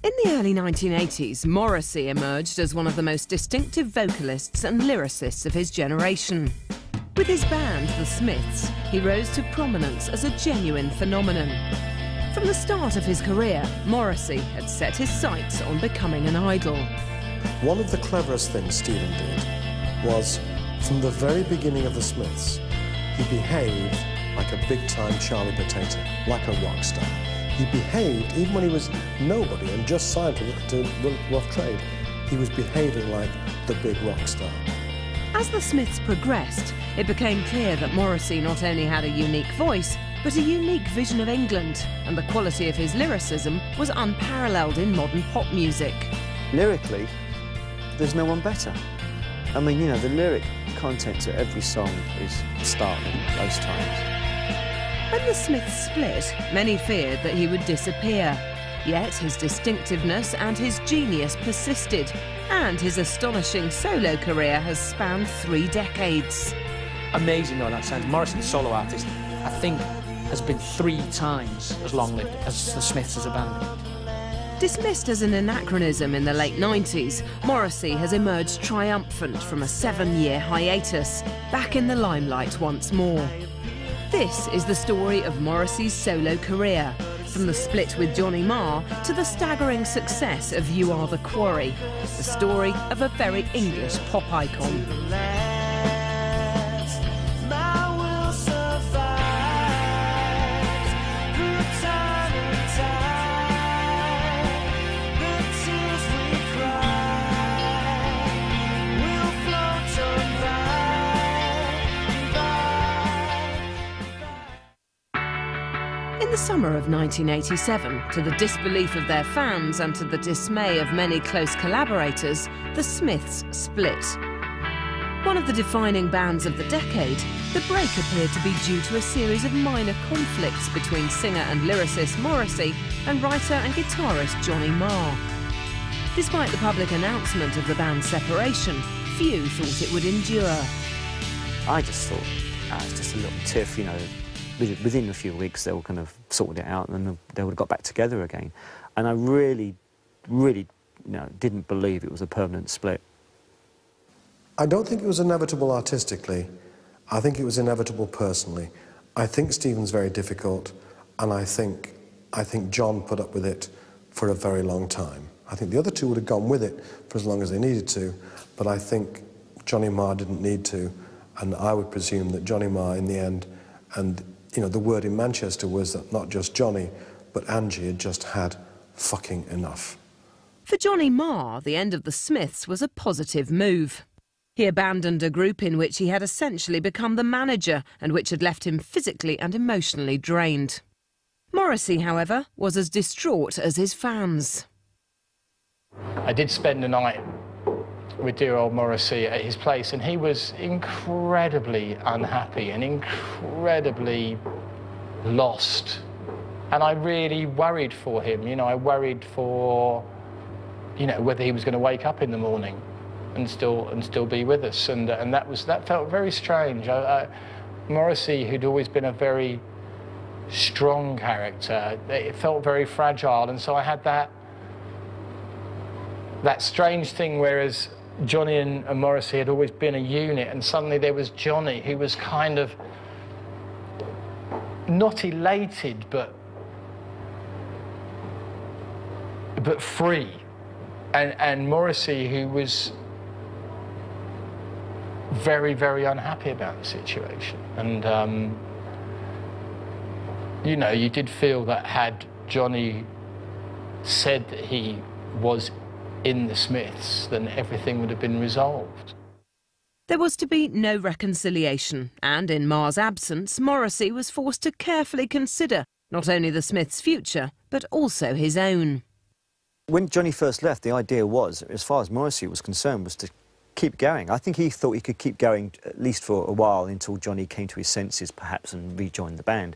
In the early 1980s, Morrissey emerged as one of the most distinctive vocalists and lyricists of his generation. With his band, The Smiths, he rose to prominence as a genuine phenomenon. From the start of his career, Morrissey had set his sights on becoming an idol. One of the cleverest things Stephen did was, from the very beginning of The Smiths, he behaved like a big-time Charlie Potato, like a rock star. He behaved, even when he was nobody and just signed to Rough Trade, he was behaving like the big rock star. As the Smiths progressed, it became clear that Morrissey not only had a unique voice, but a unique vision of England, and the quality of his lyricism was unparalleled in modern pop music. Lyrically, there's no one better. I mean, you know, the lyric content to every song is startling most times. When the Smiths split, many feared that he would disappear. Yet his distinctiveness and his genius persisted, and his astonishing solo career has spanned 3 decades. Amazing though that sounds. Morrissey, the solo artist, I think has been 3 times as long-lived as the Smiths as a band. Dismissed as an anachronism in the late 90s, Morrissey has emerged triumphant from a 7-year hiatus, back in the limelight once more. This is the story of Morrissey's solo career, from the split with Johnny Marr to the staggering success of You Are the Quarry, the story of a very English pop icon. In the summer of 1987, to the disbelief of their fans and to the dismay of many close collaborators, the Smiths split. One of the defining bands of the decade, the break appeared to be due to a series of minor conflicts between singer and lyricist Morrissey and writer and guitarist Johnny Marr. Despite the public announcement of the band's separation, few thought it would endure. I just thought, it's just a little tiff, you know. Within a few weeks, they were kind of sorted it out and they would have got back together again. And I really, didn't believe it was a permanent split. I don't think it was inevitable artistically. I think it was inevitable personally. I think Stephen's very difficult, and I think John put up with it for a very long time. I think the other two would have gone with it for as long as they needed to, but I think Johnny Marr didn't need to, and I would presume that Johnny Marr, in the end, and you know, the word in Manchester was that not just Johnny, but Angie had just had fucking enough. For Johnny Marr, the end of the Smiths was a positive move. He abandoned a group in which he had essentially become the manager and which had left him physically and emotionally drained. Morrissey, however, was as distraught as his fans. I did spend the night with dear old Morrissey at his place, and he was incredibly unhappy and incredibly lost. And I really worried for him, you know, I worried for, you know, whether he was going to wake up in the morning and still be with us. And that felt very strange. Morrissey, who'd always been a very strong character, it felt very fragile, and so I had that strange thing, whereas Johnny and Morrissey had always been a unit, and suddenly there was Johnny, who was kind of not elated, but free, and Morrissey, who was very, very unhappy about the situation. And you know, you did feel that had Johnny said that he was in the Smiths, then everything would have been resolved. There was to be no reconciliation, and in Marr's absence, Morrissey was forced to carefully consider not only the Smiths' future, but also his own. When Johnny first left, the idea was, as far as Morrissey was concerned, was to keep going. I think he thought he could keep going at least for a while until Johnny came to his senses, perhaps, and rejoined the band.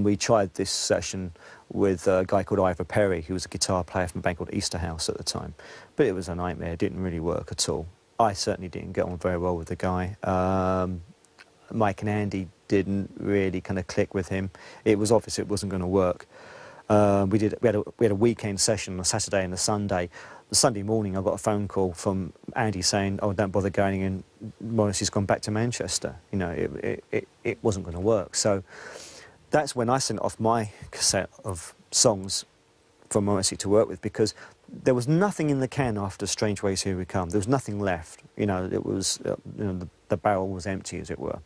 We tried this session with a guy called Ivor Perry, who was a guitar player from a band called Easterhouse at the time. But it was a nightmare, it didn't really work at all. I certainly didn't get on very well with the guy. Mike and Andy didn't really kind of click with him. It was obvious it wasn't going to work. We had a weekend session on a Saturday and a Sunday. The Sunday morning, I got a phone call from Andy saying, "Oh, don't bother going in. Morrissey's gone back to Manchester." You know, it wasn't going to work. So that's when I sent off my cassette of songs from Morrissey to work with, because there was nothing in the can after Strange Ways Here We Come. There was nothing left. You know, it was the barrel was empty, as it were.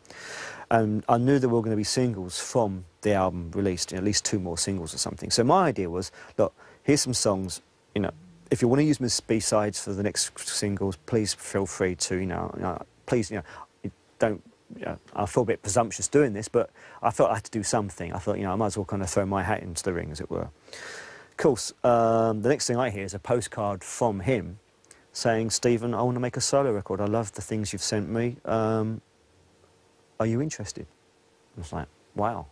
And I knew there were going to be singles from the album released, at least 2 more singles or something. So my idea was, look, here's some songs, you know, if you want to use them as B-sides for the next singles, please feel free to, please, don't, I feel a bit presumptuous doing this, but I felt I had to do something. I thought, I might as well kind of throw my hat into the ring, as it were. Of course, the next thing I hear is a postcard from him saying, "Stephen, I want to make a solo record. I love the things you've sent me. Are you interested?" I was like, wow.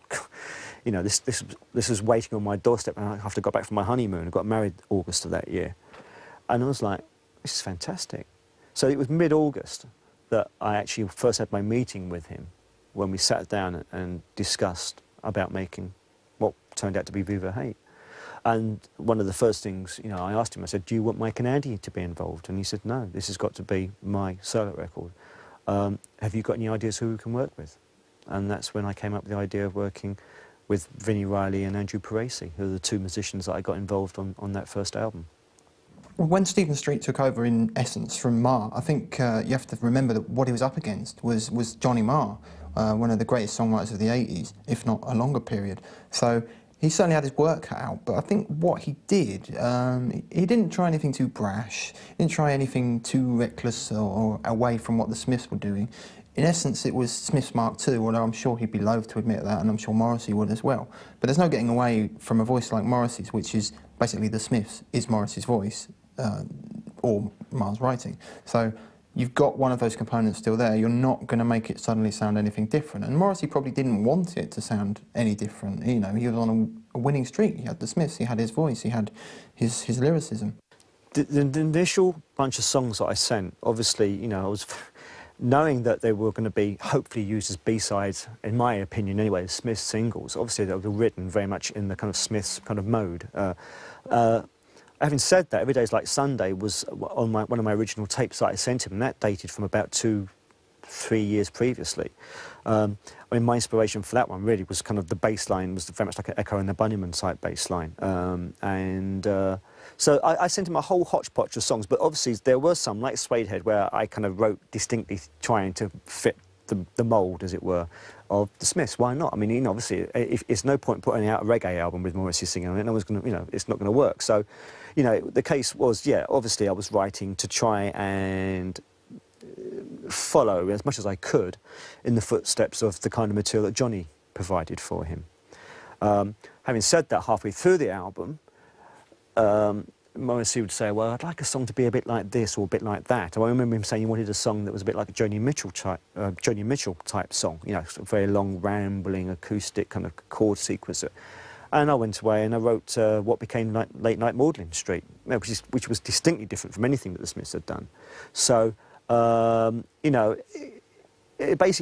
This was waiting on my doorstep, and after I got back from my honeymoon, I got married August of that year. And I was like, this is fantastic. So it was mid-August that I actually first had my meeting with him, when we sat down and discussed about making what turned out to be Viva Hate. And one of the first things, I asked him, I said, "Do you want Mike and Andy to be involved?" And he said, "No, this has got to be my solo record. Have you got any ideas who we can work with?" And that's when I came up with the idea of working with Vinnie Riley and Andrew Morrissey, who are the 2 musicians that I got involved on that first album. Well, when Stephen Street took over, in essence, from Marr, I think you have to remember that what he was up against was Johnny Marr, one of the greatest songwriters of the 80s, if not a longer period. So he certainly had his work cut out, but I think what he did, he didn't try anything too brash, he didn't try anything too reckless or away from what the Smiths were doing. In essence, it was Smith's Mark II, although I'm sure he'd be loath to admit that, and I'm sure Morrissey would as well. But there's no getting away from a voice like Morrissey's, which is basically the Smiths is Morrissey's voice, or Marr's writing. So you've got one of those components still there. You're not going to make it suddenly sound anything different. And Morrissey probably didn't want it to sound any different. He was on a winning streak. He had the Smiths, he had his voice, he had his lyricism. The initial bunch of songs that I sent, obviously, I was knowing that they were going to be hopefully used as B-sides, in my opinion anyway, as Smiths singles. Obviously, they were written very much in the kind of Smiths kind of mode. Having said that, Every Day's Like Sunday was on one of my original tapes that I sent him, and that dated from about 2-3 years previously. I mean, my inspiration for that one really was kind of the bass line was very much like an Echo and the Bunnymen type bass line. So I sent him a whole hodgepodge of songs, but obviously there were some, like Suede Head, where I kind of wrote distinctly trying to fit the mould, as it were, of the Smiths. Why not? I mean, obviously, it's no point putting out a reggae album with Morrissey singing on it. No one's going to, it's not going to work. So, the case was, yeah, obviously I was writing to try and follow as much as I could in the footsteps of the kind of material that Johnny provided for him. Having said that, halfway through the album, Morrissey would say, "Well, I'd like a song to be a bit like this or a bit like that." I remember him saying he wanted a song that was a bit like a Joni Mitchell type song, sort of very long, rambling, acoustic kind of chord sequencer. And I went away and I wrote what became like Late Night Maudlin Street, which was distinctly different from anything that the Smiths had done. So, it basically